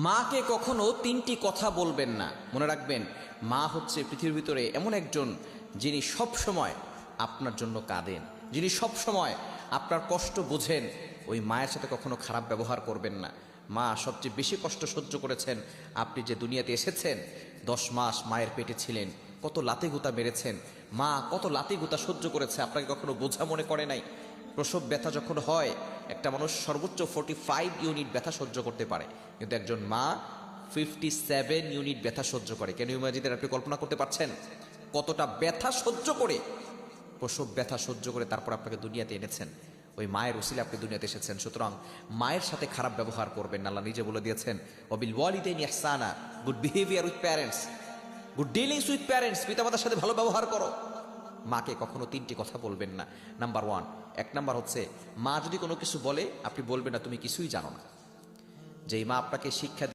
মাকে কখনো তিনটি কথা বলবেন না। মনে রাখবেন, মা হচ্ছে পৃথিবীর ভিতরে এমন একজন যিনি সব সময় আপনার জন্য কাঁদেন, যিনি সব সময় আপনার কষ্ট বোঝেন। ওই মায়ের সাথে কখনো খারাপ ব্যবহার করবেন না। মা সবচেয়ে বেশি কষ্ট সহ্য করেছেন। আপনি যে দুনিয়াতে এসেছেন, 10 মাস মায়ের পেটে ছিলেন, কত লাতি গুতা মেরেছেন, মা কত লাতি গুতা সহ্য করেছে, আপনাকে কখনো বোঝা মনে করে নাই। প্রসব ব্যথা যখন হয়, একটা মানুষ সর্বোচ্চ 45 ইউনিট ব্যথা সহ্য করতে পারে, কিন্তু একজন মা 57 ইউনিট ব্যথা সহ্য করে। কেন ইমাজিদের আপনি কল্পনা করতে পারছেন কতটা ব্যথা সহ্য করে, প্রসব ব্যথা সহ্য করে তারপর আপনাকে দুনিয়াতে এনেছেন। ওই মায়ের উসিলে আপনি দুনিয়াতে এসেছেন। সুতরাং মায়ের সাথে খারাপ ব্যবহার করবেন না। আল্লাহ নিজে বলে দিয়েছেন, ওয়াবিল ওয়ালিদাইনি ইহসানা, good behaviour with parents, good dealings with parents, পিতামাতার সাথে ভালো ব্যবহার করো। মাকে কখনো তিনটি কথা বলবেন না। নাম্বার 1, 1 নাম্বার হচ্ছে, মা যদি কোনো কিছু বলে আপনি বলবেন না তুমি কিছুই জানো না। যেই মা আপনাকে শিক্ষা